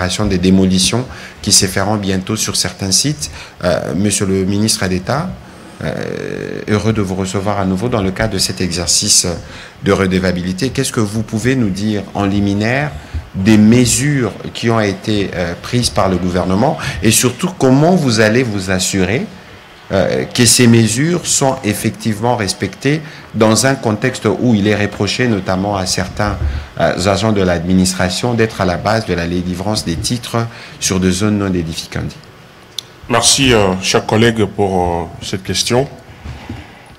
opération de démolition qui se feront bientôt sur certains sites. Monsieur le ministre d'État, heureux de vous recevoir à nouveau dans le cadre de cet exercice de redevabilité. Qu'est-ce que vous pouvez nous dire en liminaire des mesures qui ont été prises par le gouvernement et surtout comment vous allez vous assurer que ces mesures sont effectivement respectées dans un contexte où il est reproché notamment à certains agents de l'administration d'être à la base de la délivrance des titres sur des zones non édificantes. Merci, chers collègues, pour cette question.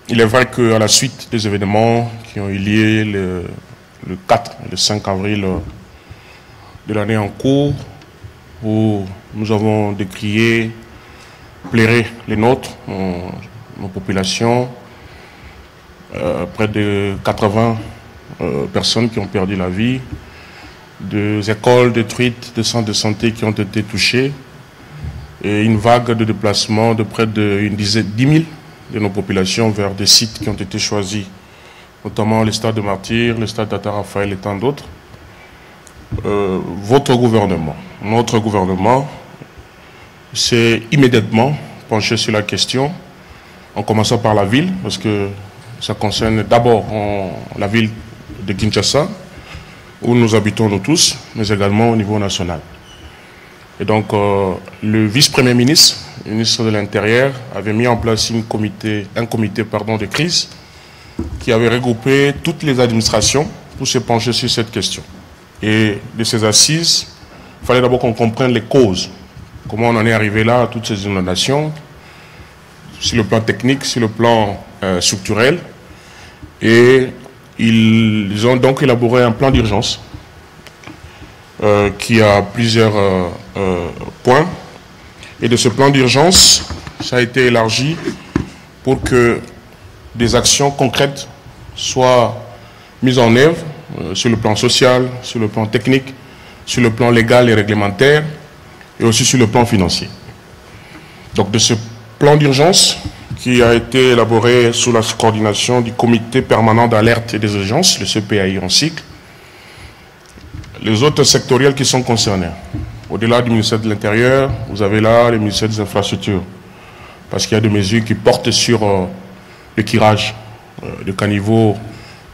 Il est vrai qu'à la suite des événements qui ont eu lieu le 4 et le 5 avril de l'année en cours, où nous avons décrié, plairé les nôtres, nos populations, près de 80 personnes qui ont perdu la vie, des écoles détruites, des centres de santé qui ont été touchés, et une vague de déplacement de près de 10 000 de nos populations vers des sites qui ont été choisis, notamment le stade de Martyrs, le stade d'Ata Raphaël et tant d'autres. Votre gouvernement, notre gouvernement, s'est immédiatement penché sur la question, en commençant par la ville, parce que ça concerne d'abord la ville de Kinshasa, où nous habitons nous tous, mais également au niveau national. Et donc, le vice-premier ministre, le ministre de l'Intérieur, avait mis en place un comité de crise qui avait regroupé toutes les administrations pour se pencher sur cette question. Et de ces assises, il fallait d'abord qu'on comprenne les causes. Comment on en est arrivé là, à toutes ces inondations, sur le plan technique, sur le plan structurel. Et ils ont donc élaboré un plan d'urgence qui a plusieurs points. Et de ce plan d'urgence, ça a été élargi pour que des actions concrètes soient mises en œuvre sur le plan social, sur le plan technique, sur le plan légal et réglementaire, et aussi sur le plan financier. Donc de ce plan d'urgence qui a été élaboré sous la coordination du comité permanent d'alerte et des urgences, le CPAI en cycle, les autres sectoriels qui sont concernés. Au-delà du ministère de l'Intérieur, vous avez là le ministère des Infrastructures, parce qu'il y a des mesures qui portent sur le curage de caniveaux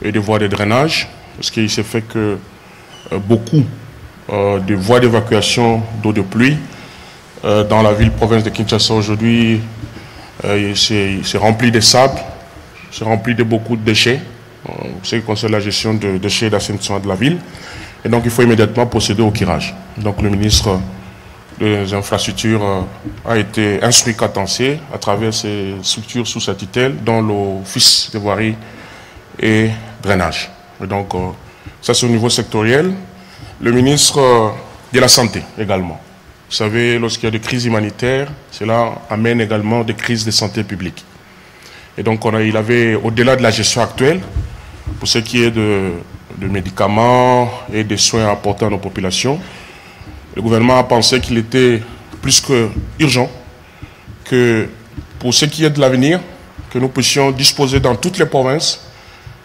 et de voies de drainage, parce qu'il s'est fait que beaucoup de voies d'évacuation d'eau de pluie dans la ville-province de Kinshasa aujourd'hui, c'est rempli de sable, c'est rempli de beaucoup de déchets, ce qui concerne la gestion de déchets et d'assainissement de la ville. Et donc il faut immédiatement procéder au curage. Donc le ministre des Infrastructures a été instruit qu'à Tansé à travers ces structures sous sa tutelle, dont l'Office de voirie et drainage. Et donc ça c'est au niveau sectoriel. Le ministre de la Santé également. Vous savez, lorsqu'il y a des crises humanitaires, cela amène également des crises de santé publique. Et donc il avait, au-delà de la gestion actuelle, pour ce qui est de médicaments et des soins à apporter à nos populations, le gouvernement a pensé qu'il était plus que urgent que pour ce qui est de l'avenir, que nous puissions disposer dans toutes les provinces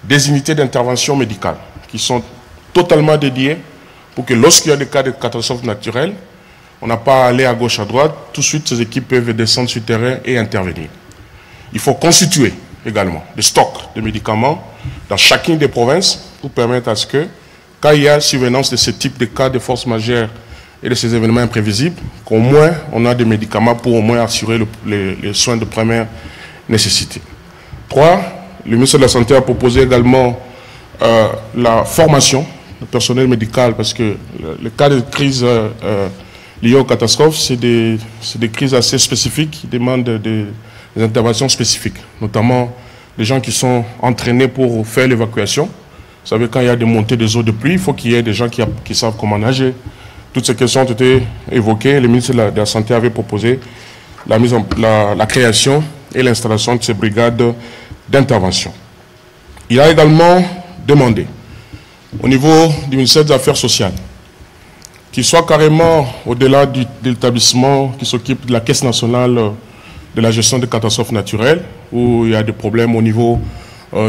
des unités d'intervention médicale qui sont totalement dédiées pour que lorsqu'il y a des cas de catastrophes naturelles, on n'a pas à aller à gauche, à droite, tout de suite ces équipes peuvent descendre sur le terrain et intervenir. Il faut constituer également des stocks de médicaments dans chacune des provinces pour permettre à ce que, quand il y a survenance de ce type de cas de force majeure et de ces événements imprévisibles, qu'au moins on a des médicaments pour au moins assurer les soins de première nécessité. 3, le ministre de la Santé a proposé également la formation du personnel médical, parce que le cas de crise liées aux catastrophes, c'est des crises assez spécifiques qui demandent des interventions spécifiques, notamment des gens qui sont entraînés pour faire l'évacuation. Vous savez, quand il y a des montées des eaux de pluie, il faut qu'il y ait des gens qui savent comment nager. Toutes ces questions ont été évoquées. Le ministre de la Santé avait proposé la création et l'installation de ces brigades d'intervention. Il a également demandé, au niveau du ministère des Affaires sociales, qu'il soit carrément au-delà de l'établissement qui s'occupe de la Caisse nationale de la gestion des catastrophes naturelles, où il y a des problèmes au niveau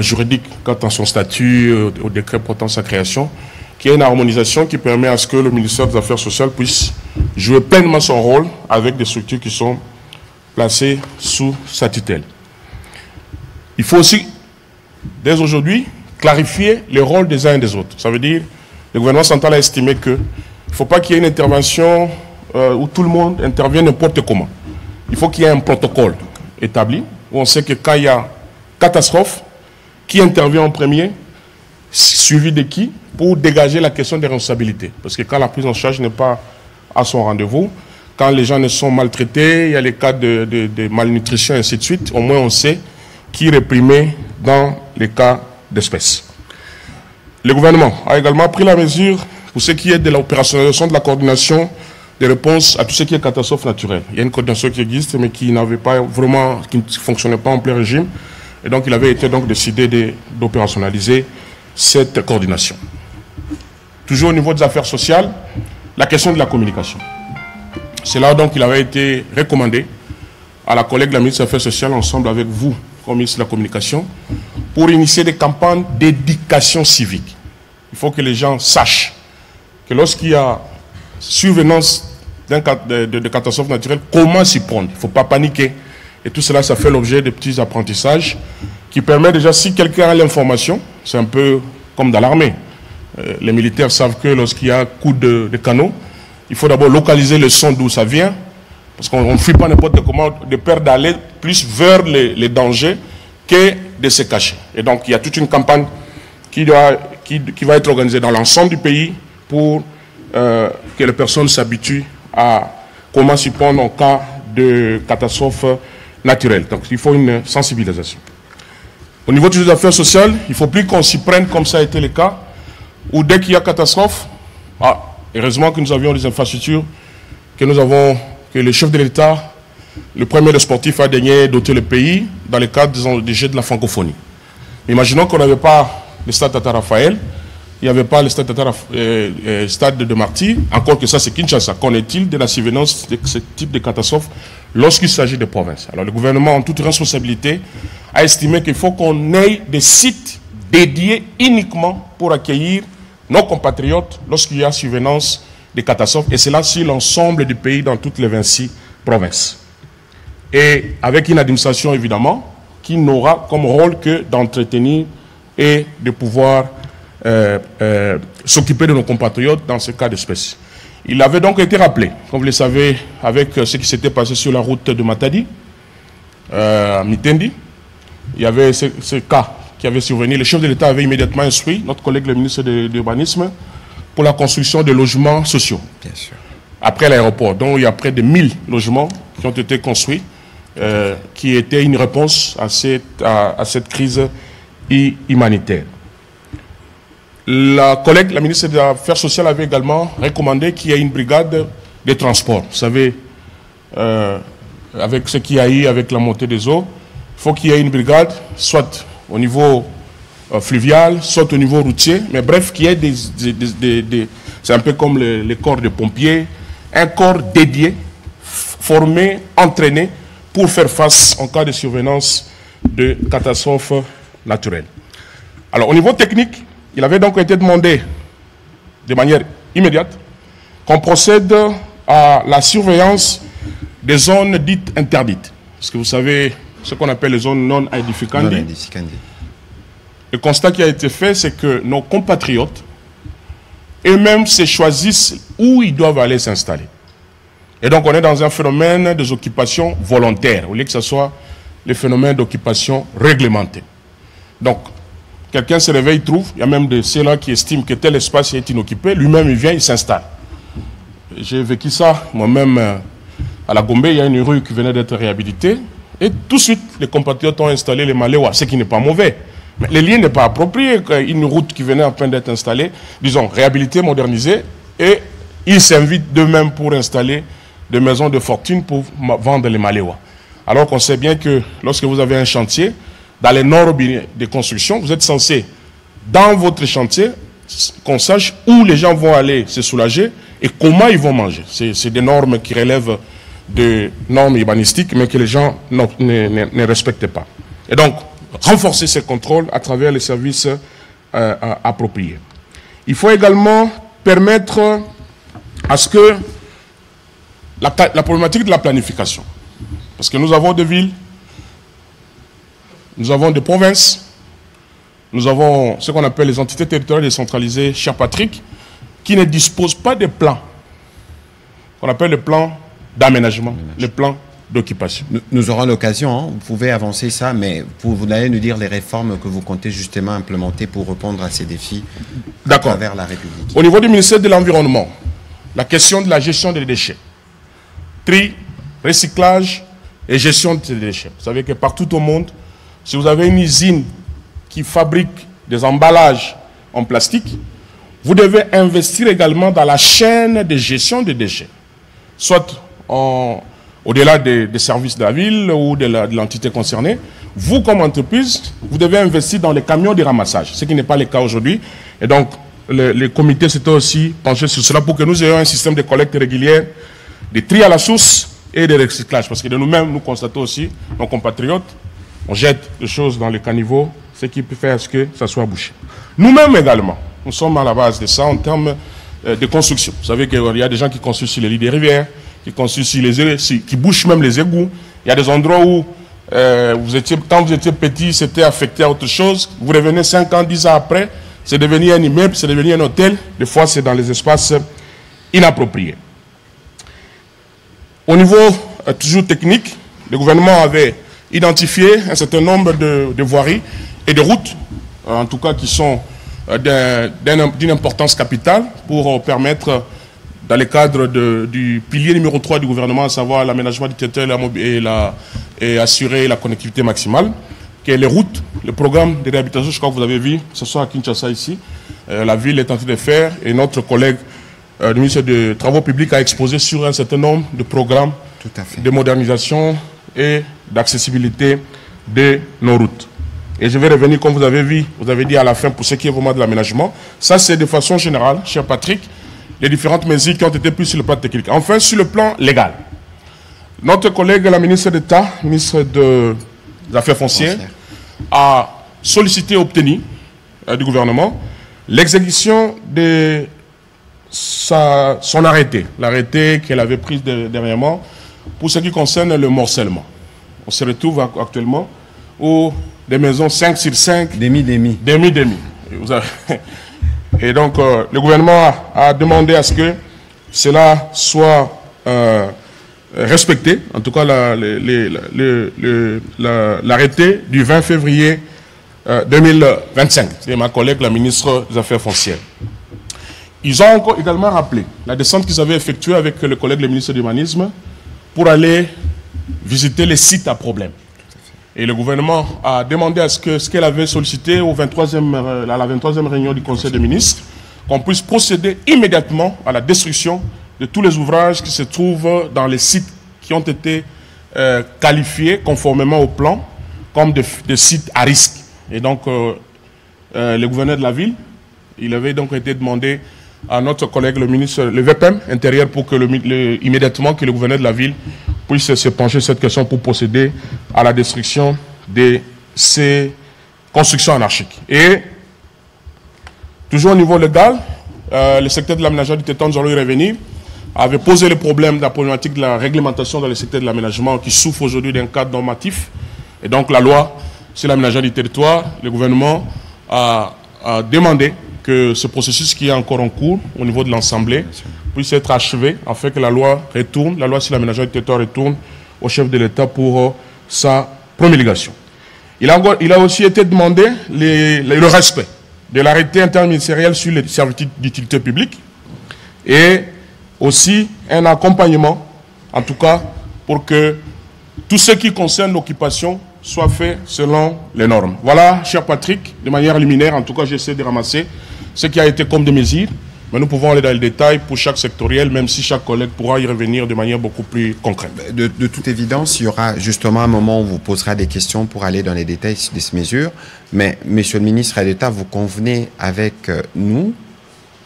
juridique quant à son statut, au décret portant sa création, qu'il y ait une harmonisation qui permet à ce que le ministère des Affaires sociales puisse jouer pleinement son rôle avec des structures qui sont placées sous sa tutelle. Il faut aussi, dès aujourd'hui, clarifier le rôle des uns et des autres. Ça veut dire, le gouvernement central a estimé qu'il ne faut pas qu'il y ait une intervention où tout le monde intervient n'importe comment. Il faut qu'il y ait un protocole établi, où on sait que quand il y a catastrophe, qui intervient en premier, suivi de qui, pour dégager la question des responsabilités. Parce que quand la prise en charge n'est pas à son rendez-vous, quand les gens ne sont maltraités, il y a les cas de malnutrition et ainsi de suite, au moins on sait qui réprimer dans les cas d'espèce. Le gouvernement a également pris la mesure pour ce qui est de l'opérationnalisation de la coordination des réponses à tout ce qui est catastrophe naturelle. Il y a une coordination qui existe, mais qui n'avait pas vraiment, qui ne fonctionnait pas en plein régime. Et donc, il avait été donc décidé d'opérationnaliser cette coordination. Toujours au niveau des affaires sociales, la question de la communication. C'est là donc qu'il avait été recommandé à la collègue de la ministre des Affaires sociales, ensemble avec vous, comme ministre de la Communication, pour initier des campagnes d'éducation civique. Il faut que les gens sachent que lorsqu'il y a survenance de catastrophes naturelles, comment s'y prendre. Il ne faut pas paniquer. Et tout cela, ça fait l'objet de petits apprentissages qui permettent déjà, si quelqu'un a l'information, c'est un peu comme dans l'armée. Les militaires savent que lorsqu'il y a coup de canon, il faut d'abord localiser le son d'où ça vient, parce qu'on ne fuit pas n'importe comment, de peur d'aller plus vers les dangers que de se cacher. Et donc, il y a toute une campagne qui va être organisée dans l'ensemble du pays pour que les personnes s'habituent à comment s'y prendre en cas de catastrophe naturelle. Donc, il faut une sensibilisation. Au niveau des affaires sociales, il ne faut plus qu'on s'y prenne comme ça a été le cas, où dès qu'il y a catastrophe, heureusement que nous avions des infrastructures, que le chef de l'État, le premier des sportifs, a daigné doter le pays dans le cadre des Jeux de la francophonie. Imaginons qu'on n'avait pas le stade Tata Raphaël, il n'y avait pas le stade de Martyr, encore que ça c'est Kinshasa. Qu'en est-il de la survenance de ce type de catastrophe lorsqu'il s'agit de provinces? Alors le gouvernement, en toute responsabilité, a estimé qu'il faut qu'on ait des sites dédiés uniquement pour accueillir nos compatriotes lorsqu'il y a survenance de catastrophes, et c'est là sur l'ensemble du pays, dans toutes les 26 provinces. Et avec une administration, évidemment, qui n'aura comme rôle que d'entretenir et de pouvoir s'occuper de nos compatriotes dans ce cas d'espèce. Il avait donc été rappelé, comme vous le savez, avec ce qui s'était passé sur la route de Matadi, à Mitendi. Il y avait ce cas qui avait survenu. Le chef de l'État avait immédiatement instruit notre collègue le ministre de l'Urbanisme pour la construction de logements sociaux. Bien sûr. Après l'aéroport, donc il y a près de 1000 logements qui ont été construits, qui étaient une réponse à cette crise humanitaire. La collègue, la ministre des Affaires sociales, avait également recommandé qu'il y ait une brigade de transport. Vous savez, avec ce qu'il y a eu avec la montée des eaux, il faut qu'il y ait une brigade, soit au niveau fluvial, soit au niveau routier, mais bref, qu'il y ait c'est un peu comme les corps de pompiers, un corps dédié, formé, entraîné, pour faire face en cas de survenance de catastrophes naturelles. Alors, au niveau technique, il avait donc été demandé de manière immédiate qu'on procède à la surveillance des zones dites interdites. Parce que vous savez, ce qu'on appelle les zones non aedificandi. Le constat qui a été fait, c'est que nos compatriotes eux-mêmes se choisissent où ils doivent aller s'installer. Et donc on est dans un phénomène des occupations volontaires, au lieu que ce soit le phénomène d'occupation réglementée. Donc, quelqu'un se réveille, trouve, il y a même de ceux-là qui estiment que tel espace est inoccupé, lui-même il vient, il s'installe. J'ai vécu ça, moi-même, à la Gombe, il y a une rue qui venait d'être réhabilitée, et tout de suite, les compatriotes ont installé les Maléwa, ce qui n'est pas mauvais. Mais le lien n'est pas approprié, une route qui venait à peine d'être installée, disons, réhabilitée, modernisée, et ils s'invitent d'eux-mêmes pour installer des maisons de fortune pour vendre les Maléwa. Alors qu'on sait bien que lorsque vous avez un chantier, dans les normes de construction, vous êtes censé, dans votre chantier, qu'on sache où les gens vont aller se soulager et comment ils vont manger. C'est des normes qui relèvent de normes urbanistiques, mais que les gens ne respectent pas. Et donc, renforcer ces contrôles à travers les services appropriés. Il faut également permettre à ce que la problématique de la planification. Parce que nous avons des villes, nous avons des provinces, nous avons ce qu'on appelle les entités territoriales décentralisées, cher Patrick, qui ne disposent pas de plans, qu'on appelle le plan d'aménagement, le plan d'occupation. Nous aurons l'occasion, hein, vous pouvez avancer ça, mais vous allez nous dire les réformes que vous comptez justement implémenter pour répondre à ces défis à travers la République. Au niveau du ministère de l'Environnement, la question de la gestion des déchets, tri, recyclage et gestion de ces déchets. Vous savez que partout au monde, si vous avez une usine qui fabrique des emballages en plastique, vous devez investir également dans la chaîne de gestion des déchets, soit au-delà des services de la ville ou de l'entité concernée. Vous, comme entreprise, vous devez investir dans les camions de ramassage, ce qui n'est pas le cas aujourd'hui. Et donc, les comités s'étaient aussi penchés sur cela pour que nous ayons un système de collecte régulière, de tri à la source et de recyclage. Parce que de nous-mêmes, nous constatons aussi, nos compatriotes, on jette des choses dans les caniveaux, ce qui peut faire que ça soit bouché. Nous-mêmes également, nous sommes à la base de ça en termes de construction. Vous savez qu'il y a des gens qui construisent sur les lits des rivières, qui construisent sur qui bouchent même les égouts. Il y a des endroits où, quand vous étiez petit, c'était affecté à autre chose. Vous revenez 5 ans, 10 ans après, c'est devenu un immeuble, c'est devenu un hôtel. Des fois, c'est dans les espaces inappropriés. Au niveau toujours technique, le gouvernement avait identifié un certain nombre de voiries et de routes, en tout cas qui sont d'une importance capitale pour permettre, dans le cadre du pilier numéro 3 du gouvernement, à savoir l'aménagement du territoire et assurer la connectivité maximale, que les routes, le programme de réhabilitation, je crois que vous avez vu, ce soit à Kinshasa ici, la ville est en train de faire, et notre collègue le ministre des Travaux publics a exposé sur un certain nombre de programmes de modernisation et d'accessibilité de nos routes. Et je vais revenir, comme vous avez vu, vous avez dit à la fin, pour ce qui est vraiment de l'aménagement. Ça, c'est de façon générale, cher Patrick, les différentes mesures qui ont été prises sur le plan technique. Enfin, sur le plan légal, notre collègue, la ministre d'État, ministre des Affaires foncières, a sollicité et obtenu du gouvernement l'exécution de son arrêté, l'arrêté qu'elle avait pris dernièrement, pour ce qui concerne le morcellement. On se retrouve actuellement où des maisons 5 sur 5... Demi. Et donc, le gouvernement a demandé à ce que cela soit respecté, en tout cas l'arrêté du 20 février 2025. C'est ma collègue, la ministre des Affaires foncières. Ils ont également rappelé la descente qu'ils avaient effectuée avec le collègue, le ministre de l'Humanisme, pour aller visiter les sites à problème. Et le gouvernement a demandé à ce qu'elle avait sollicité à la 23e réunion du Conseil des ministres, qu'on puisse procéder immédiatement à la destruction de tous les ouvrages qui se trouvent dans les sites qui ont été qualifiés conformément au plan comme des sites à risque. Et donc, le gouverneur de la ville, il avait donc été demandé à notre collègue, le ministre, le VPM intérieur, pour que immédiatement que le gouverneur de la ville puisse se pencher sur cette question pour procéder à la destruction de ces constructions anarchiques. Et toujours au niveau légal, le secteur de l'aménagement du territoire, nous allons y revenir, avait posé le problème de la problématique de la réglementation dans le secteur de l'aménagement qui souffre aujourd'hui d'un cadre normatif. Et donc la loi sur l'aménagement du territoire, le gouvernement a demandé que ce processus qui est encore en cours au niveau de l'Assemblée puisse être achevé afin que la loi sur l'aménagement du territoire retourne au chef de l'État pour sa promulgation. Il a aussi été demandé le respect de l'arrêté interministériel sur les servitudes d'utilité publique et aussi un accompagnement, en tout cas, pour que tout ce qui concerne l'occupation soit fait selon les normes. Voilà, cher Patrick, de manière liminaire, en tout cas, j'essaie de ramasser ce qui a été comme des mesures, mais nous pouvons aller dans le détail pour chaque sectoriel, même si chaque collègue pourra y revenir de manière beaucoup plus concrète. De toute évidence, il y aura justement un moment où vous posera des questions pour aller dans les détails de ces mesures, mais, Monsieur le ministre d'État, vous convenez avec nous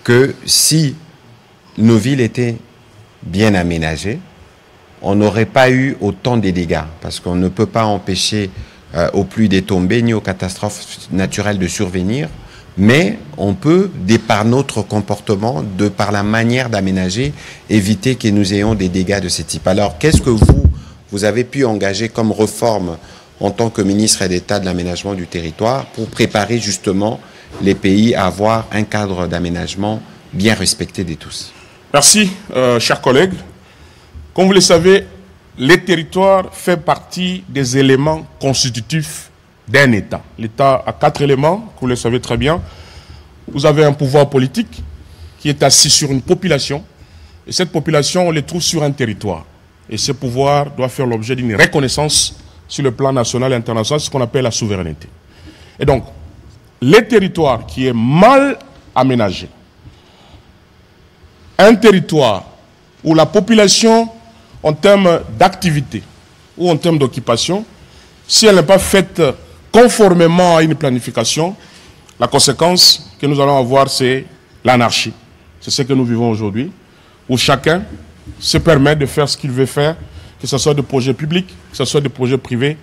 que si nos villes étaient bien aménagées, on n'aurait pas eu autant de dégâts, parce qu'on ne peut pas empêcher aux pluies de tomber, ni aux catastrophes naturelles de survenir, mais on peut, par notre comportement, par la manière d'aménager, éviter que nous ayons des dégâts de ce type. Alors, qu'est-ce que vous avez pu engager comme réforme en tant que ministre d'État de l'aménagement du territoire pour préparer justement les pays à avoir un cadre d'aménagement bien respecté de tous? Merci, chers collègues. Comme vous le savez, les territoires font partie des éléments constitutifs d'un État. L'État a 4 éléments, que vous le savez très bien. Vous avez un pouvoir politique qui est assis sur une population. Et cette population, on les trouve sur un territoire. Et ce pouvoir doit faire l'objet d'une reconnaissance sur le plan national et international, ce qu'on appelle la souveraineté. Et donc, les territoires qui est mal aménagé, un territoire où la population, en termes d'activité ou en termes d'occupation, si elle n'est pas faite conformément à une planification, la conséquence que nous allons avoir, c'est l'anarchie. C'est ce que nous vivons aujourd'hui, où chacun se permet de faire ce qu'il veut faire, que ce soit des projets publics, que ce soit des projets privés,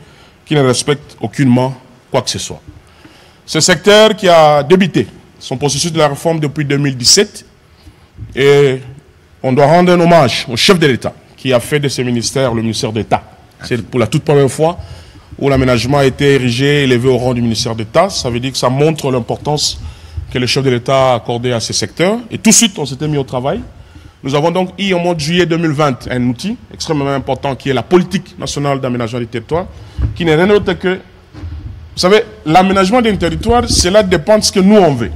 qui ne respectent aucunement quoi que ce soit. Ce secteur qui a débuté son processus de la réforme depuis 2017, et on doit rendre un hommage au chef de l'État, qui a fait de ce ministère le ministère d'État. C'est pour la toute première fois où l'aménagement a été érigé et élevé au rang du ministère d'État. Ça veut dire que ça montre l'importance que le chef de l'État a accordée à ce secteur. Et tout de suite, on s'était mis au travail. Nous avons donc eu, au mois de juillet 2020, un outil extrêmement important qui est la politique nationale d'aménagement du territoire, qui n'est rien autre que, vous savez, l'aménagement d'un territoire, cela dépend de ce que nous on veut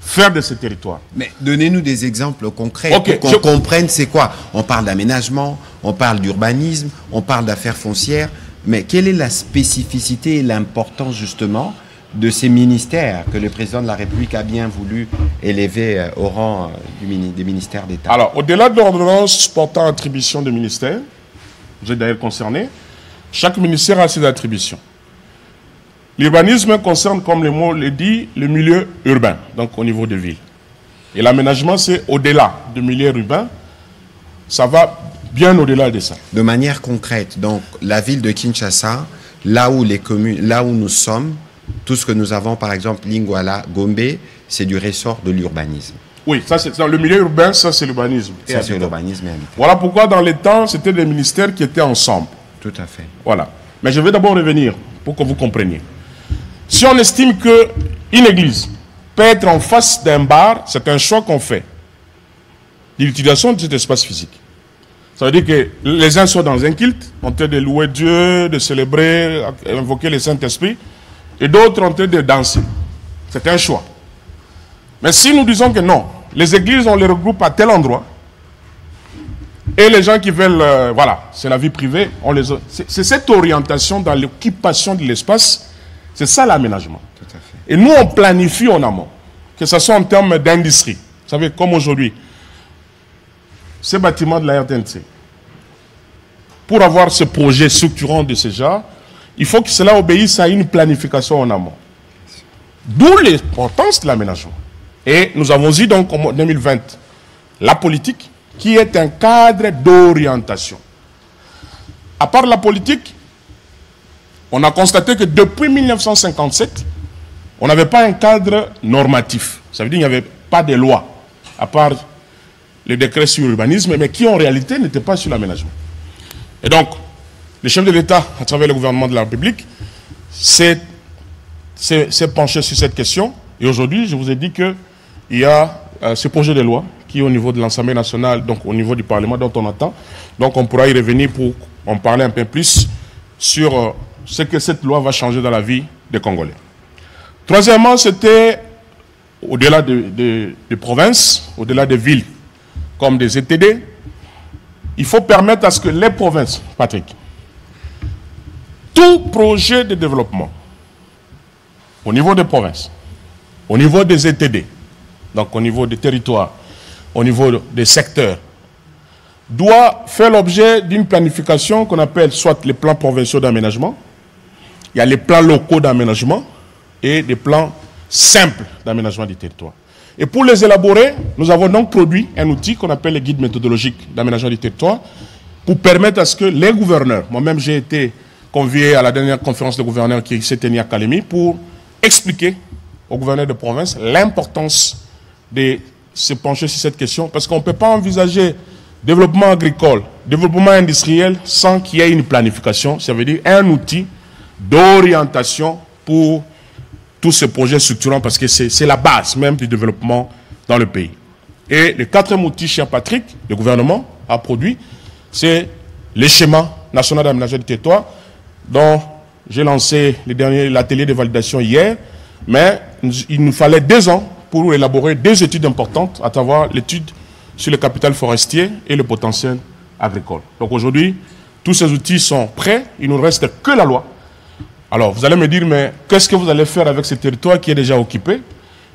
faire de ce territoire. Mais donnez-nous des exemples concrets pour qu'on comprenne c'est quoi. On parle d'aménagement, on parle d'urbanisme, on parle d'affaires foncières, mais quelle est la spécificité et l'importance justement de ces ministères que le président de la République a bien voulu élever au rang des ministères d'État? Alors, au-delà de l'ordonnance portant attribution des ministères, vous êtes d'ailleurs concerné, chaque ministère a ses attributions. L'urbanisme concerne, comme le mot le dit, le milieu urbain, donc au niveau des villes. Et l'aménagement, c'est au-delà du milieu urbain, ça va bien au-delà de ça. De manière concrète, donc la ville de Kinshasa, là où les communes, là où nous sommes, tout ce que nous avons, par exemple, Lingwala, Gombe, c'est du ressort de l'urbanisme. Oui, ça c'est dans le milieu urbain, ça c'est l'urbanisme. Ça c'est l'urbanisme. Voilà pourquoi dans les temps, c'était des ministères qui étaient ensemble. Tout à fait. Voilà. Mais je vais d'abord revenir pour que vous compreniez. Si on estime qu'une église peut être en face d'un bar, c'est un choix qu'on fait. L'utilisation de cet espace physique. Ça veut dire que les uns sont dans un culte, en train de louer Dieu, de célébrer, invoquer le Saint-Esprit, et d'autres en train de danser. C'est un choix. Mais si nous disons que non, les églises, on les regroupe à tel endroit, et les gens qui veulent, voilà, c'est la vie privée, c'est cette orientation dans l'occupation de l'espace, c'est ça l'aménagement. Et nous, on planifie en amont, que ce soit en termes d'industrie. Vous savez, comme aujourd'hui, ces bâtiments de la RTNC, pour avoir ce projet structurant de ce genre, il faut que cela obéisse à une planification en amont. D'où l'importance de l'aménagement. Et nous avons eu donc en 2020 la politique qui est un cadre d'orientation. À part la politique, on a constaté que depuis 1957, on n'avait pas un cadre normatif. Ça veut dire qu'il n'y avait pas de loi, à part les décrets sur l'urbanisme, mais qui en réalité n'étaient pas sur l'aménagement. Et donc, le chef de l'État, à travers le gouvernement de la République, s'est penché sur cette question. Et aujourd'hui, je vous ai dit qu'il y a ce projet de loi qui est au niveau de l'Assemblée nationale, donc au niveau du Parlement dont on attend. Donc on pourra y revenir pour en parler un peu plus sur ce que cette loi va changer dans la vie des Congolais. Troisièmement, c'était au-delà des provinces, au-delà des villes, comme des ETD, il faut permettre à ce que les provinces, Patrick, tout projet de développement, au niveau des provinces, au niveau des ETD, donc au niveau des territoires, au niveau des secteurs, doit faire l'objet d'une planification qu'on appelle soit les plans provinciaux d'aménagement, il y a les plans locaux d'aménagement et des plans simples d'aménagement du territoire. Et pour les élaborer, nous avons donc produit un outil qu'on appelle le guide méthodologique d'aménagement du territoire pour permettre à ce que les gouverneurs, moi-même j'ai été convié à la dernière conférence de gouverneurs qui s'est tenue à Kalemi pour expliquer au gouverneur de province l'importance de se pencher sur cette question, parce qu'on ne peut pas envisager développement agricole, développement industriel sans qu'il y ait une planification. Ça veut dire un outil d'orientation pour tous ces projets structurants, parce que c'est la base même du développement dans le pays. Et le quatrième outil, cher Patrick, le gouvernement a produit, c'est le schéma national d'aménagement du territoire, dont j'ai lancé l'atelier de validation hier, mais il nous fallait 2 ans pour élaborer 2 études importantes, à savoir l'étude sur le capital forestier et le potentiel agricole. Donc aujourd'hui, tous ces outils sont prêts, il ne nous reste que la loi. Alors vous allez me dire, mais qu'est-ce que vous allez faire avec ce territoire qui est déjà occupé?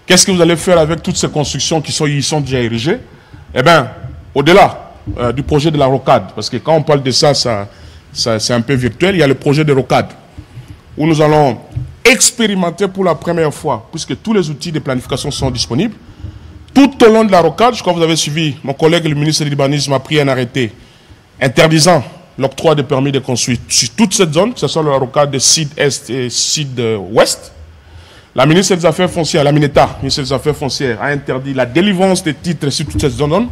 Qu'est-ce que vous allez faire avec toutes ces constructions qui sont déjà érigées? Eh bien, au-delà du projet de la rocade, parce que quand on parle de ça, c'est un peu virtuel, il y a le projet de rocade, où nous allons expérimenter pour la première fois, puisque tous les outils de planification sont disponibles. Tout au long de la rocade, je crois que vous avez suivi, mon collègue le ministre de l'Urbanisme a pris un arrêté interdisant l'octroi de permis de construire sur toute cette zone, que ce soit la rocade de Sud-Est et Sud-Ouest. La ministre des Affaires foncières, la Mineta, ministre des Affaires foncières, a interdit la délivrance des titres sur toute cette zone,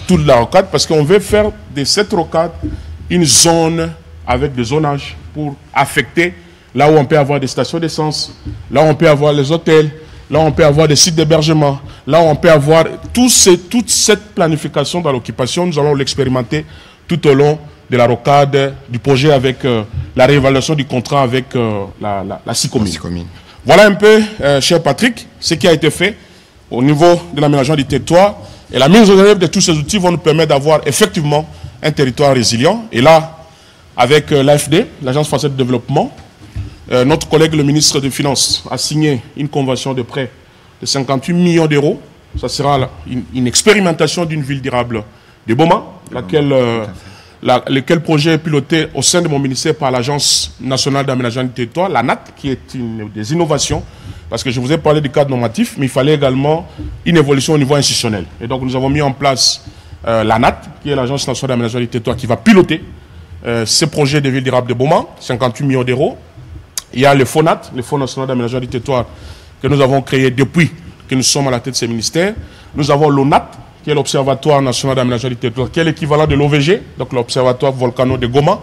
toute la rocade, parce qu'on veut faire de cette rocade une zone avec des zonages pour affecter là où on peut avoir des stations d'essence, là où on peut avoir les hôtels, là où on peut avoir des sites d'hébergement, là où on peut avoir toute cette planification dans l'occupation. Nous allons l'expérimenter tout au long de la rocade du projet avec la réévaluation du contrat avec la SICOMINE. Voilà un peu, cher Patrick, ce qui a été fait au niveau de l'aménagement du territoire. Et la mise en œuvre de tous ces outils vont nous permettre d'avoir effectivement un territoire résilient. Et là, avec l'AFD, l'Agence française de développement, notre collègue le ministre des Finances a signé une convention de prêt de 58 millions d'euros. Ça sera une expérimentation d'une ville durable de Boma, lequel projet est piloté au sein de mon ministère par l'Agence nationale d'aménagement du territoire, l'ANAT, qui est une des innovations, parce que je vous ai parlé du cadre normatif, mais il fallait également une évolution au niveau institutionnel. Et donc nous avons mis en place l'ANAT, qui est l'Agence nationale d'aménagement du territoire, qui va piloter ces projets de ville durable de Boma, 58 millions d'euros. Il y a le FONAT, le Fonds national d'aménagement du territoire, que nous avons créé depuis que nous sommes à la tête de ces ministères. Nous avons l'ONAT, qui est l'Observatoire national d'aménagement du territoire, qui est l'équivalent de l'OVG, donc l'Observatoire Volcano de Goma,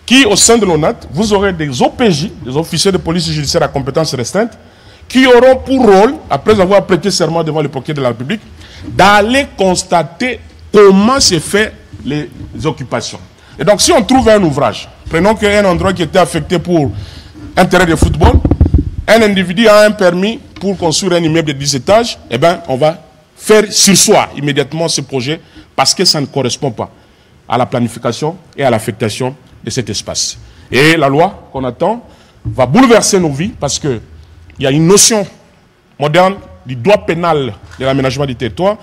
qui, au sein de l'ONAT, vous aurez des OPJ, des officiers de police judiciaire à compétences restreintes, qui auront pour rôle, après avoir prêté serment devant le procureur de la République, d'aller constater comment se font les occupations. Et donc, si on trouve un ouvrage, prenons qu'un endroit qui était affecté pour un terrain de football, un individu a un permis pour construire un immeuble de 10 étages, eh bien, on va faire surseoir immédiatement ce projet parce que ça ne correspond pas à la planification et à l'affectation de cet espace. Et la loi qu'on attend va bouleverser nos vies parce qu'il y a une notion moderne du droit pénal de l'aménagement du territoire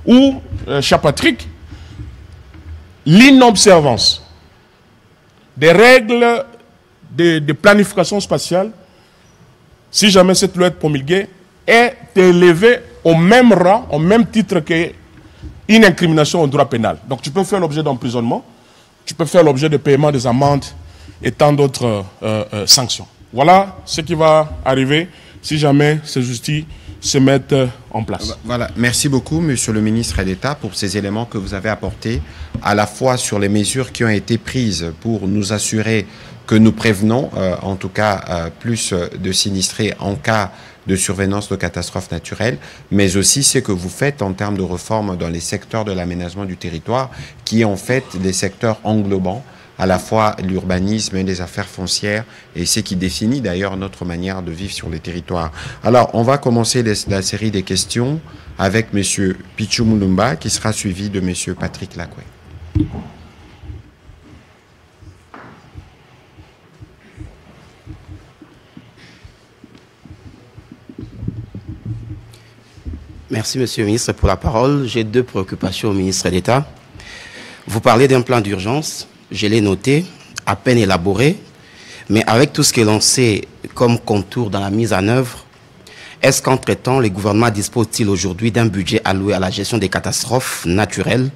où, cher Patrick, l'inobservance des règles de planification spatiale, si jamais cette loi est promulguée, est élevée au même rang, au même titre qu'une incrimination au droit pénal. Donc tu peux faire l'objet d'emprisonnement, tu peux faire l'objet de paiement des amendes et tant d'autres sanctions. Voilà ce qui va arriver si jamais ces outils se mettent en place. Voilà, merci beaucoup, Monsieur le ministre d'État, pour ces éléments que vous avez apportés, à la fois sur les mesures qui ont été prises pour nous assurer que nous prévenons, en tout cas, plus de sinistrés en cas de survenance de catastrophes naturelles, mais aussi ce que vous faites en termes de réformes dans les secteurs de l'aménagement du territoire, qui est en fait des secteurs englobants, à la fois l'urbanisme et les affaires foncières, et ce qui définit d'ailleurs notre manière de vivre sur les territoires. Alors, on va commencer la série des questions avec M. Pichou Moulumba, qui sera suivi de M. Patrick Lacoué. Merci, Monsieur le ministre, pour la parole. J'ai 2 préoccupations au ministre d'État. Vous parlez d'un plan d'urgence, je l'ai noté, à peine élaboré, mais avec tout ce que l'on sait comme contour dans la mise en œuvre, est-ce qu'entre-temps, le gouvernement dispose-t-il aujourd'hui d'un budget alloué à la gestion des catastrophes naturelles?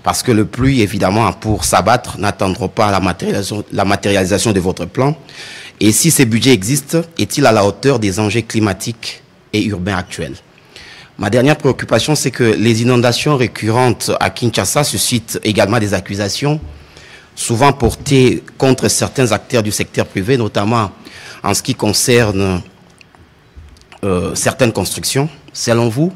Parce que le pluie, évidemment, pour s'abattre, n'attendront pas la matérialisation de votre plan. Et si ce budget existe, est-il à la hauteur des enjeux climatiques et urbain actuel. Ma dernière préoccupation, c'est que les inondations récurrentes à Kinshasa suscitent également des accusations, souvent portées contre certains acteurs du secteur privé, notamment en ce qui concerne certaines constructions. Selon vous,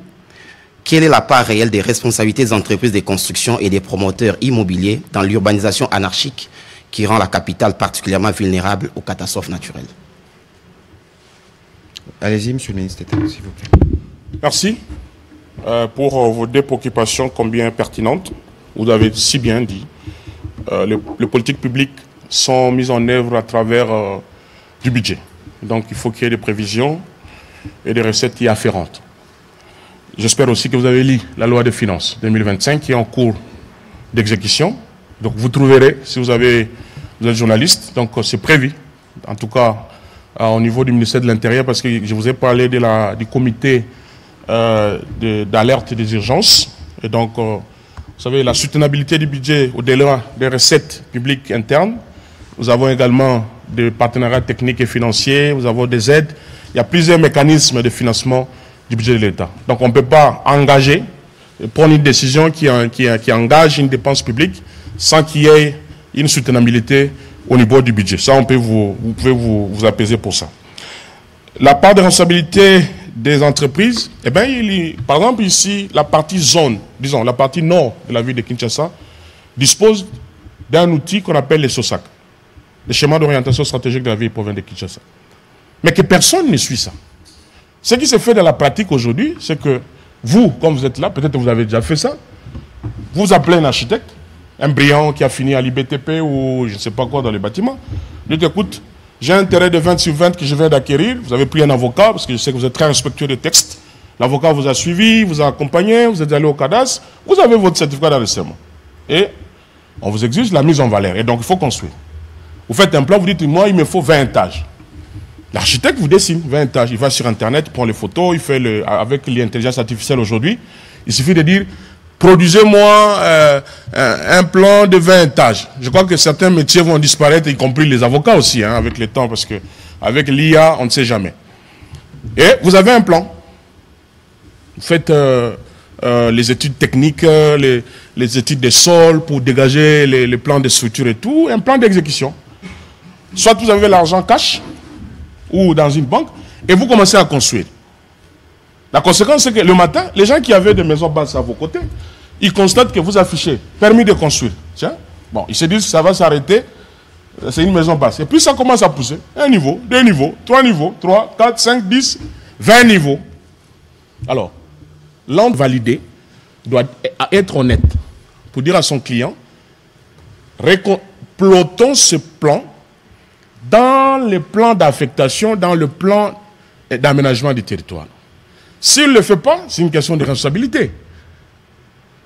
quelle est la part réelle des responsabilités des entreprises de construction et des promoteurs immobiliers dans l'urbanisation anarchique qui rend la capitale particulièrement vulnérable aux catastrophes naturelles? Allez-y, monsieur le ministre d'État, s'il vous plaît. Merci pour vos deux préoccupations combien pertinentes. Vous avez si bien dit. Les politiques publiques sont mises en œuvre à travers du budget. Donc il faut qu'il y ait des prévisions et des recettes qui y afférentes. J'espère aussi que vous avez lu la loi des finances 2025 qui est en cours d'exécution. Donc vous trouverez, si vous êtes journaliste, donc c'est prévu, en tout cas au niveau du ministère de l'Intérieur, parce que je vous ai parlé du comité d'alerte des urgences. Et donc, vous savez, la soutenabilité du budget au-delà des recettes publiques internes. Nous avons également des partenariats techniques et financiers, nous avons des aides. Il y a plusieurs mécanismes de financement du budget de l'État. Donc on ne peut pas prendre une décision qui engage une dépense publique sans qu'il y ait une soutenabilité au niveau du budget. Ça, vous pouvez vous apaiser pour ça. La part de responsabilité des entreprises, eh bien, par exemple ici, la partie zone, disons, la partie nord de la ville de Kinshasa, dispose d'un outil qu'on appelle les SOSAC, les schémas d'orientation stratégique de la ville et province de Kinshasa. Mais que personne ne suit ça. Ce qui se fait dans la pratique aujourd'hui, c'est que vous, comme vous êtes là, peut-être que vous avez déjà fait ça, vous appelez un architecte, un brillant qui a fini à l'IBTP ou je ne sais pas quoi dans les bâtiments, il dit écoute, j'ai un terrain de 20 sur 20 que je viens d'acquérir, vous avez pris un avocat, parce que je sais que vous êtes très respectueux des textes, l'avocat vous a suivi, vous a accompagné, vous êtes allé au cadastre, vous avez votre certificat d'enregistrement. Et on vous exige la mise en valeur, et donc il faut construire. Vous faites un plan, vous dites moi il me faut 20 étages. L'architecte vous dessine 20 étages, il va sur internet, prend les photos, il fait avec l'intelligence artificielle aujourd'hui, il suffit de dire produisez-moi un plan de 20 étages. Je crois que certains métiers vont disparaître, y compris les avocats aussi, hein, avec le temps, parce que avec l'IA, on ne sait jamais. Et vous avez un plan. Vous faites les études techniques, les études des sols pour dégager les plans de structure et tout, un plan d'exécution. Soit vous avez l'argent cash, ou dans une banque, et vous commencez à construire. La conséquence, c'est que le matin, les gens qui avaient des maisons basses à vos côtés, ils constatent que vous affichez permis de construire. Tiens, bon, ils se disent ça va s'arrêter, c'est une maison basse. Et puis ça commence à pousser. 1 niveau, 2 niveaux, 3 niveaux, 3, 4, 5, 10, 20 niveaux. Alors, l'ordre validé doit être honnête pour dire à son client, plotons ce plan dans le plan d'affectation, dans le plan d'aménagement du territoire. S'il ne le fait pas, c'est une question de responsabilité.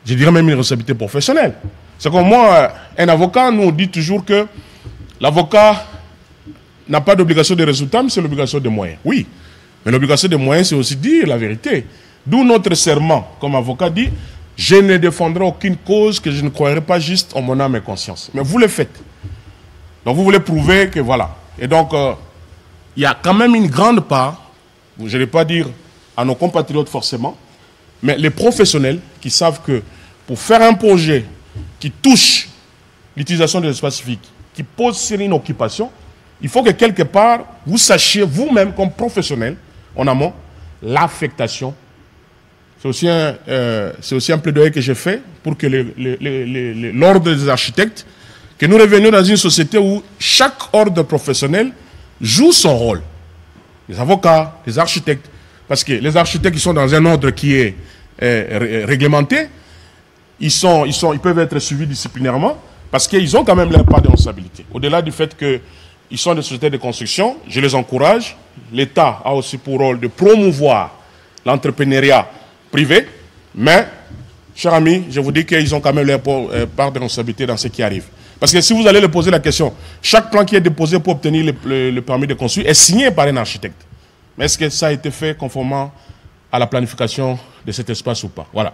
Je dirais même une responsabilité professionnelle. C'est comme moi, un avocat, nous on dit toujours que l'avocat n'a pas d'obligation de résultat, mais c'est l'obligation de moyens. Oui, mais l'obligation de moyens, c'est aussi dire la vérité. D'où notre serment, comme avocat dit, je ne défendrai aucune cause que je ne croirai pas juste en mon âme et conscience. Mais vous le faites. Donc vous voulez prouver que voilà. Et donc, il y a quand même une grande part, je ne vais pas dire à nos compatriotes forcément, mais les professionnels qui savent que pour faire un projet qui touche l'utilisation de l'espace civique, qui pose sur une occupation, il faut que quelque part, vous sachiez vous-même comme professionnel, en amont, l'affectation. C'est aussi un plaidoyer que j'ai fait pour que l'ordre des architectes, que nous revenions dans une société où chaque ordre professionnel joue son rôle. Les avocats, les architectes. Parce que les architectes qui sont dans un ordre qui est réglementé, ils peuvent être suivis disciplinairement parce qu'ils ont quand même leur part de responsabilité. Au-delà du fait qu'ils sont des sociétés de construction, je les encourage. L'État a aussi pour rôle de promouvoir l'entrepreneuriat privé, mais, chers amis, je vous dis qu'ils ont quand même leur part de responsabilité dans ce qui arrive. Parce que si vous allez leur poser la question, chaque plan qui est déposé pour obtenir le permis de construire est signé par un architecte. Mais est-ce que ça a été fait conformément à la planification de cet espace ou pas? Voilà.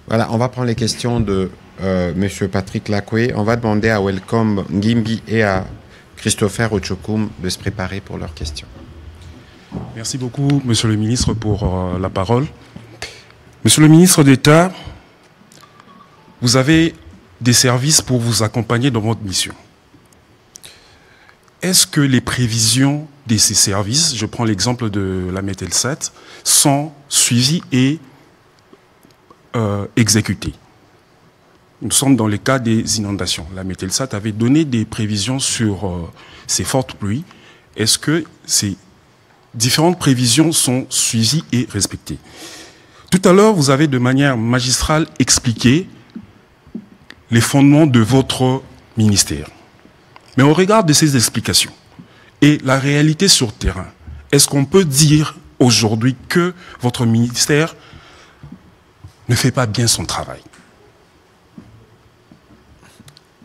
Voilà, on va prendre les questions de M. Patrick Lacoué. On va demander à Welcome Ngimbi et à Christopher Ochokoum de se préparer pour leurs questions. Merci beaucoup, Monsieur le ministre, pour la parole. Monsieur le ministre d'État, vous avez des services pour vous accompagner dans votre mission. Est-ce que les prévisions de ces services, je prends l'exemple de la Metelsat, sont suivies et exécutées? Nous sommes dans le cas des inondations. La Metelsat avait donné des prévisions sur ces fortes pluies. Est-ce que ces différentes prévisions sont suivies et respectées? Tout à l'heure, vous avez de manière magistrale expliqué les fondements de votre ministère. Mais au regard de ces explications et la réalité sur terrain, est-ce qu'on peut dire aujourd'hui que votre ministère ne fait pas bien son travail?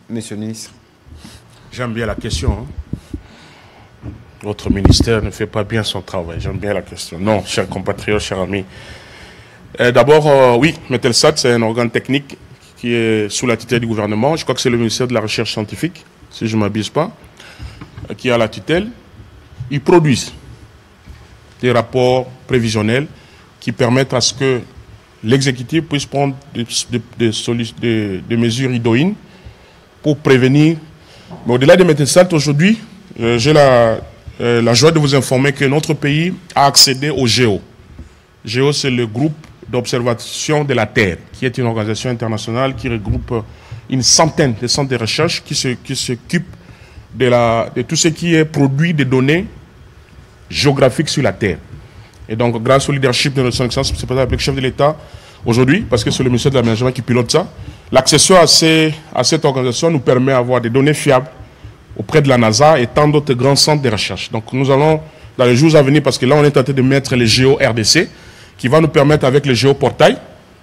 Monsieur le ministre. J'aime bien la question. Hein. Votre ministère ne fait pas bien son travail. J'aime bien la question. Non, chers compatriotes, chers amis. D'abord, oui, Metelsat, c'est un organe technique qui est sous la tutelle du gouvernement. Je crois que c'est le ministère de la Recherche scientifique, si je ne m'abuse pas, qui a la tutelle. Ils produisent des rapports prévisionnels qui permettent à ce que l'exécutif puisse prendre des mesures idoines pour prévenir. Mais au-delà de Metelsat, aujourd'hui, j'ai la joie de vous informer que notre pays a accédé au GEO. GEO, c'est le groupe d'observation de la Terre, qui est une organisation internationale qui regroupe une centaine de centres de recherche qui s'occupent de tout ce qui est produit de données géographiques sur la Terre. Et donc, grâce au leadership de son Excellence, c'est peut-être le chef de l'État aujourd'hui, parce que c'est le ministère de l'Aménagement qui pilote ça, l'accession à cette organisation nous permet d'avoir des données fiables auprès de la NASA et tant d'autres grands centres de recherche. Donc nous allons, dans les jours à venir, parce que là on est en train de mettre les GEO-RDC, qui va nous permettre avec le GEO-portail,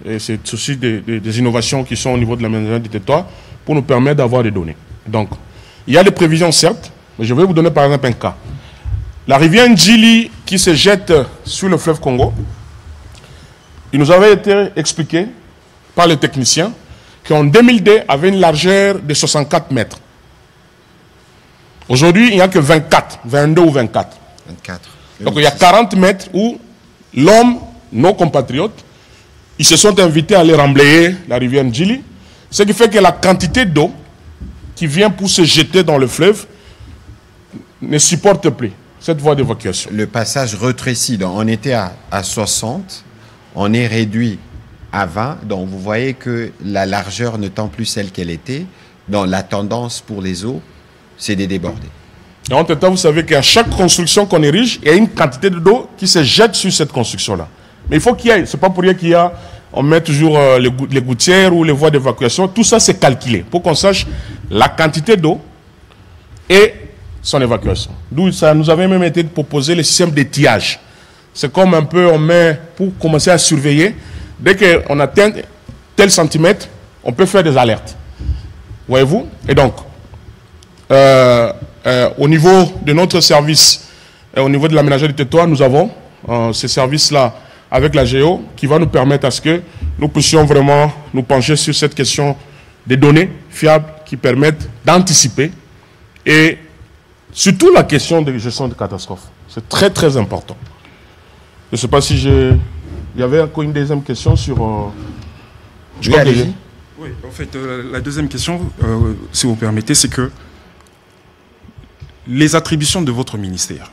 et c'est aussi des innovations qui sont au niveau de l'aménagement du territoire, pour nous permettre d'avoir des données. Donc, il y a des prévisions certes, mais je vais vous donner par exemple un cas. La rivière Ndjili qui se jette sur le fleuve Congo, il nous avait été expliqué par les techniciens qu'en 2002 avait une largeur de 64 mètres. Aujourd'hui, il n'y a que 24, 22 ou 24. 24. Donc il y a 40 mètres où l'homme, nos compatriotes, ils se sont invités à aller remblayer la rivière Ndjili, ce qui fait que la quantité d'eau qui vient pour se jeter dans le fleuve ne supporte plus cette voie d'évacuation. Le passage rétrécit, donc on était à 60, on est réduit à 20, donc vous voyez que la largeur ne tend plus celle qu'elle était, donc la tendance pour les eaux, c'est de déborder. Et en même temps, vous savez qu'à chaque construction qu'on érige, il y a une quantité d'eau qui se jette sur cette construction-là. Mais il faut qu'il y ait, c'est pas pour rien qu'il y a, on met toujours les gouttières ou les voies d'évacuation, tout ça c'est calculé pour qu'on sache la quantité d'eau et son évacuation. D'où ça nous avait même été proposé le système d'étiage. C'est comme un peu, on met, pour commencer à surveiller, dès qu'on atteint tel centimètre, on peut faire des alertes. Voyez-vous? Et donc, au niveau de notre service, au niveau de l'aménagement du territoire, nous avons ce service-là avec la GEO qui va nous permettre à ce que nous puissions vraiment nous pencher sur cette question des données fiables qui permettent d'anticiper et surtout la question de gestion de catastrophes. C'est très très important. Je ne sais pas si il y avait encore une deuxième question sur... Oui, en fait, la deuxième question, si vous permettez, c'est que les attributions de votre ministère,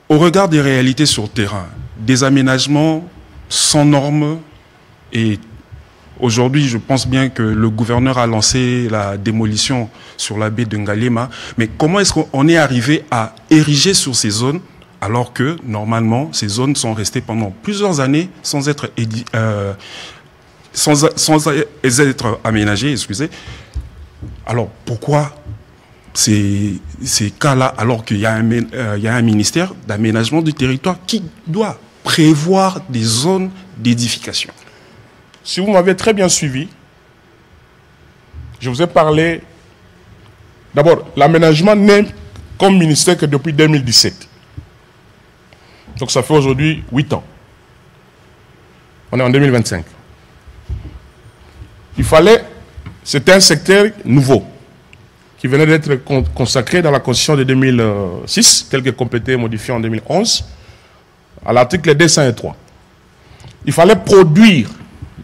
au regard des réalités sur le terrain, des aménagements sans normes, et aujourd'hui, je pense bien que le gouverneur a lancé la démolition sur la baie de Ngalema, mais comment est-ce qu'on est arrivé à ériger sur ces zones alors que, normalement, ces zones sont restées pendant plusieurs années sans être aménagées, excusez. Alors, pourquoi ces cas-là, alors qu'il y a un ministère d'aménagement du territoire qui doit prévoir des zones d'édification? Si vous m'avez très bien suivi, je vous ai parlé... D'abord, l'aménagement n'est comme ministère que depuis 2017. Donc ça fait aujourd'hui 8 ans. On est en 2025. Il fallait... C'était un secteur nouveau, qui venait d'être consacré dans la Constitution de 2006, telle que complétée et modifiée en 2011, à l'article 203. Il fallait produire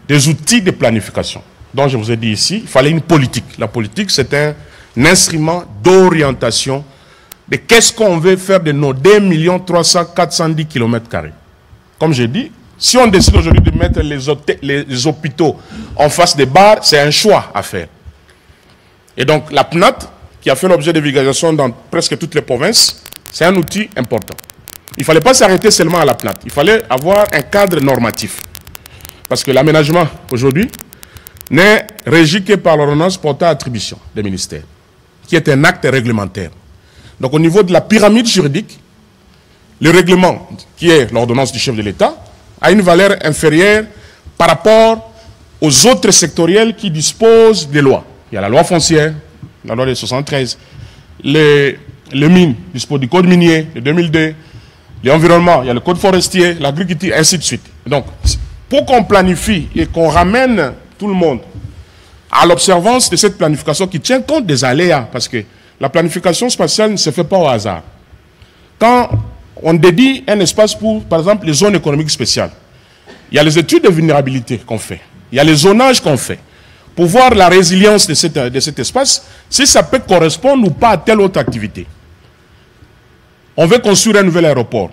des outils de planification. Donc je vous ai dit ici, il fallait une politique. La politique, c'est un instrument d'orientation de qu'est-ce qu'on veut faire de nos 2 300 km². Comme j'ai dit, si on décide aujourd'hui de mettre les hôpitaux en face des bars, c'est un choix à faire. Et donc la PNAT, qui a fait l'objet de vulgarisation dans presque toutes les provinces, c'est un outil important. Il ne fallait pas s'arrêter seulement à la PNAT, il fallait avoir un cadre normatif. Parce que l'aménagement, aujourd'hui, n'est régi que par l'ordonnance portant attribution des ministères, qui est un acte réglementaire. Donc au niveau de la pyramide juridique, le règlement, qui est l'ordonnance du chef de l'État, a une valeur inférieure par rapport aux autres sectoriels qui disposent des lois. Il y a la loi foncière, la loi de 73, les mines disposent du code minier de 2002, l'environnement, il y a le code forestier, l'agriculture, ainsi de suite. Donc, pour qu'on planifie et qu'on ramène tout le monde à l'observance de cette planification qui tient compte des aléas, parce que la planification spatiale ne se fait pas au hasard. Quand on dédie un espace pour, par exemple, les zones économiques spéciales, il y a les études de vulnérabilité qu'on fait, il y a les zonages qu'on fait, pour voir la résilience de cet espace, si ça peut correspondre ou pas à telle autre activité. On veut construire un nouvel aéroport.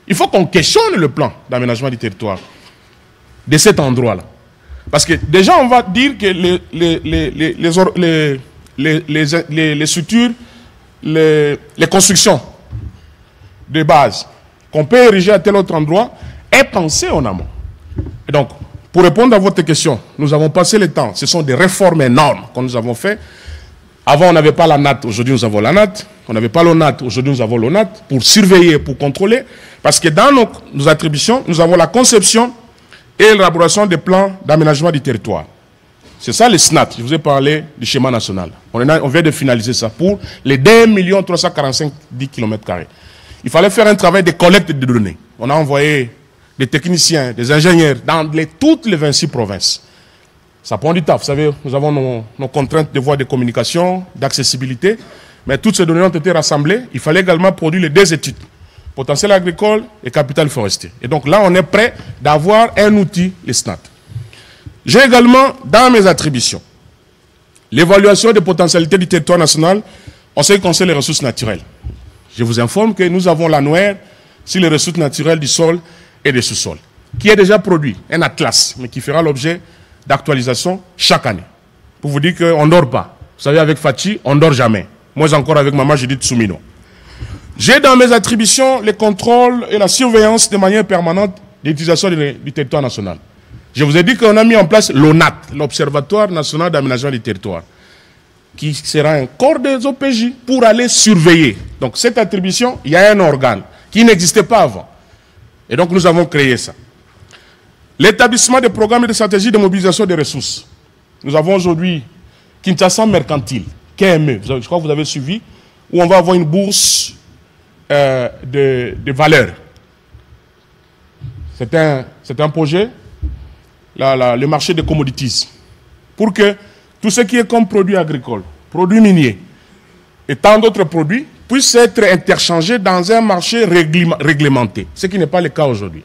Il faut qu'on questionne le plan d'aménagement du territoire de cet endroit-là. Parce que déjà, on va dire que les structures, les constructions de base qu'on peut ériger à tel autre endroit est pensée en amont. Et donc, pour répondre à votre question, nous avons passé le temps. Ce sont des réformes énormes que nous avons faites. Avant, on n'avait pas la NAT, aujourd'hui nous avons la NAT. On n'avait pas l'ONAT, aujourd'hui nous avons l'ONAT pour surveiller, pour contrôler. Parce que dans nos attributions, nous avons la conception et l'élaboration des plans d'aménagement du territoire. C'est ça le SNAT. Je vous ai parlé du schéma national. On vient de finaliser ça pour les 2 345 km². Il fallait faire un travail de collecte de données. On a envoyé des techniciens, des ingénieurs dans toutes les 26 provinces. Ça prend du temps. Vous savez, nous avons nos contraintes de voies de communication, d'accessibilité. Mais toutes ces données ont été rassemblées. Il fallait également produire les 2 études. Potentiel agricole et capital forestier. Et donc là, on est prêt d'avoir un outil, le SNAT. J'ai également, dans mes attributions, l'évaluation des potentialités du territoire national en ce qui concerne les ressources naturelles. Je vous informe que nous avons l'annuaire sur les ressources naturelles du sol et des sous-sols, qui est déjà produit, un atlas, mais qui fera l'objet d'actualisation chaque année. Pour vous dire qu'on ne dort pas. Vous savez, avec Fachi, on ne dort jamais. Moi encore avec Maman Judith Soumino. J'ai dans mes attributions les contrôles et la surveillance de manière permanente de l'utilisation du territoire national. Je vous ai dit qu'on a mis en place l'ONAT, l'Observatoire national d'aménagement du territoire, qui sera un corps des OPJ pour aller surveiller. Donc cette attribution, il y a un organe qui n'existait pas avant. Et donc nous avons créé ça. L'établissement des programmes et des stratégies de mobilisation des ressources. Nous avons aujourd'hui Kinshasa Mercantile, KME, je crois que vous avez suivi, où on va avoir une bourse de valeur. C'est un projet, le marché des commodities, pour que tout ce qui est comme produits agricoles, produits miniers et tant d'autres produits puissent être interchangés dans un marché réglementé, ce qui n'est pas le cas aujourd'hui.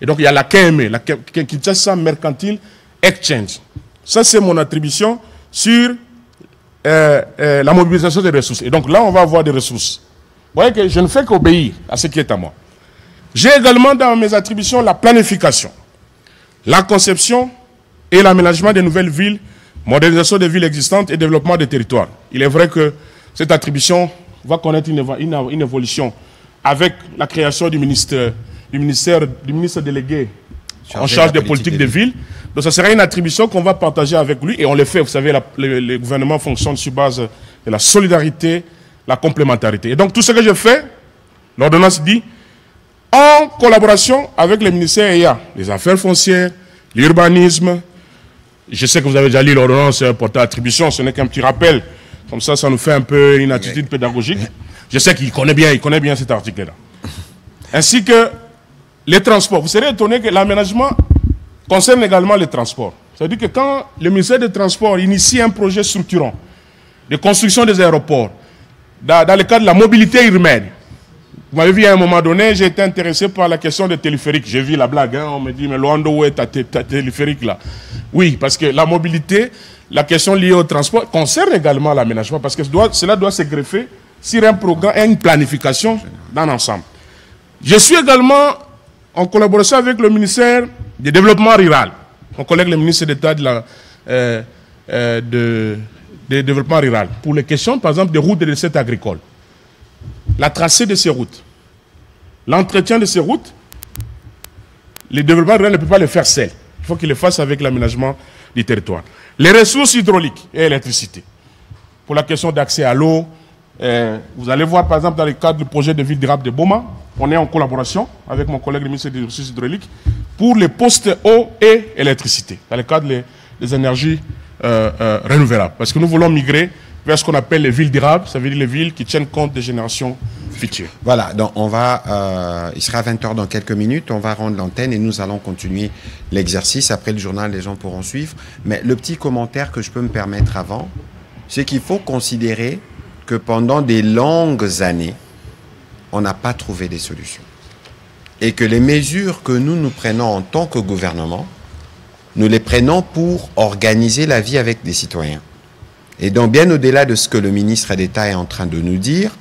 Et donc il y a la KME, la Kinshasa Mercantile Exchange. Ça c'est mon attribution sur la mobilisation des ressources. Et donc là on va avoir des ressources. Vous voyez que je ne fais qu'obéir à ce qui est à moi. J'ai également dans mes attributions la planification, la conception et l'aménagement des nouvelles villes, modernisation des villes existantes et développement des territoires. Il est vrai que cette attribution va connaître une évolution avec la création du ministre délégué en charge des politiques des villes. Donc ça sera une attribution qu'on va partager avec lui et on le fait. Vous savez, le gouvernement fonctionne sur base de la solidarité, la complémentarité. Et donc tout ce que je fais, l'ordonnance dit, en collaboration avec les ministères EIA, les affaires foncières, l'urbanisme. Je sais que vous avez déjà lu l'ordonnance portant attribution, ce n'est qu'un petit rappel. Comme ça nous fait un peu une attitude pédagogique. Je sais qu'il connaît bien cet article-là. Ainsi que les transports. Vous serez étonné que l'aménagement concerne également les transports. C'est-à-dire que quand le ministère des Transports initie un projet structurant, de construction des aéroports, dans le cadre de la mobilité urbaine. Vous m'avez vu à un moment donné, j'ai été intéressé par la question des téléphériques. J'ai vu la blague, hein, on me dit, mais Luando, où est ta téléphérique là? Oui, parce que la mobilité, la question liée au transport concerne également l'aménagement, parce que cela doit se greffer sur un programme et une planification dans l'ensemble. Je suis également en collaboration avec le ministère du Développement rural, mon collègue le ministre d'État de Développement rural, pour les questions, par exemple, des routes et des recettes agricoles. La tracée de ces routes, l'entretien de ces routes, le développement rural ne peut pas le faire seul. Il faut qu'il le fasse avec l'aménagement du territoire. Les ressources hydrauliques et électricité. Pour la question d'accès à l'eau, vous allez voir par exemple dans le cadre du projet de ville durable de Boma, on est en collaboration avec mon collègue le ministre des ressources hydrauliques pour les postes eau et électricité, dans le cadre des énergies renouvelables. Parce que nous voulons migrer vers ce qu'on appelle les villes durables, ça veut dire les villes qui tiennent compte des générations futures. Voilà, donc on va, il sera 20h dans quelques minutes, on va rendre l'antenne et nous allons continuer l'exercice. Après le journal, les gens pourront suivre. Mais le petit commentaire que je peux me permettre avant, c'est qu'il faut considérer que pendant des longues années, on n'a pas trouvé des solutions. Et que les mesures que nous prenons en tant que gouvernement, nous les prenons pour organiser la vie avec des citoyens. Et donc, bien au-delà de ce que le ministre d'État est en train de nous dire,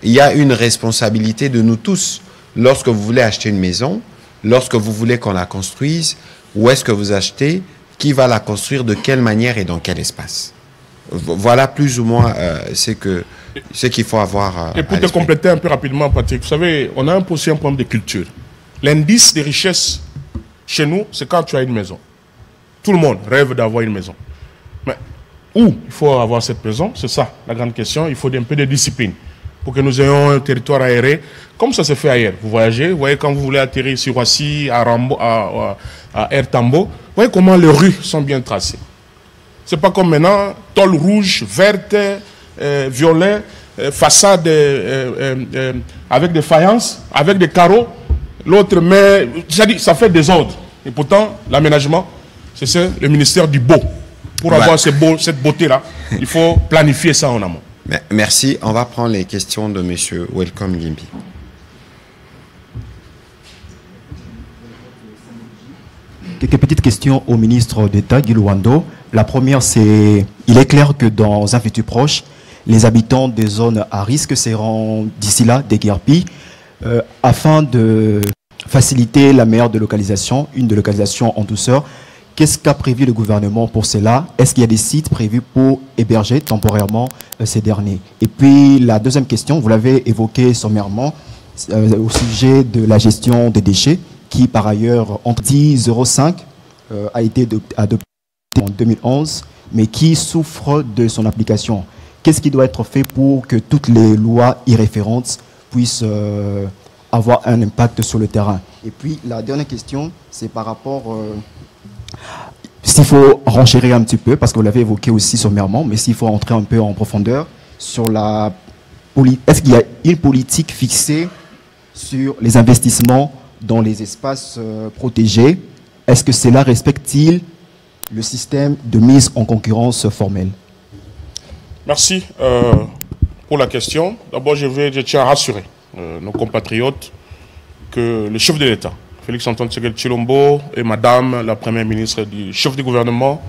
il y a une responsabilité de nous tous. Lorsque vous voulez acheter une maison, lorsque vous voulez qu'on la construise, où est-ce que vous achetez, qui va la construire, de quelle manière et dans quel espace. Voilà plus ou moins ce qu'il faut avoir. Et pour te compléter un peu rapidement, Patrick, vous savez, on a aussi un problème de culture. L'indice de richesse chez nous, c'est quand tu as une maison. Tout le monde rêve d'avoir une maison. Mais où il faut avoir cette maison, c'est ça la grande question. Il faut un peu de discipline pour que nous ayons un territoire aéré, comme ça se fait ailleurs. Vous voyagez, vous voyez quand vous voulez atterrir sur Roissy, à Air Tambo, vous voyez comment les rues sont bien tracées. C'est pas comme maintenant, tôle rouge, verte, violet, façade avec des faïences, avec des carreaux. L'autre, mais ça fait désordre. Et pourtant, l'aménagement, c'est le ministère du beau. Pour avoir cette beauté-là, il faut planifier ça en amont. Merci. On va prendre les questions de M. Welcome Gimbi. Quelques petites questions au ministre d'État, Guy Luando. La première, c'est, il est clair que dans un futur proche, les habitants des zones à risque seront d'ici là déguerpis afin de faciliter la meilleure délocalisation, une délocalisation en douceur. Qu'est-ce qu'a prévu le gouvernement pour cela? Est-ce qu'il y a des sites prévus pour héberger temporairement ces derniers? Et puis la deuxième question, vous l'avez évoqué sommairement au sujet de la gestion des déchets, qui par ailleurs en 10,05 a été adopté en 2011, mais qui souffre de son application. Qu'est-ce qui doit être fait pour que toutes les lois y référentes puissent avoir un impact sur le terrain? Et puis la dernière question, c'est par rapport... s'il faut renchérir un petit peu, parce que vous l'avez évoqué aussi sommairement, mais s'il faut entrer un peu en profondeur sur la... Est-ce qu'il y a une politique fixée sur les investissements dans les espaces protégés? Est-ce que cela respecte-t-il le système de mise en concurrence formelle? Merci pour la question. D'abord, je tiens à rassurer nos compatriotes que le chef de l'État, Félix Antoine Tshisekedi Tshilombo, et Madame la Première ministre du chef du gouvernement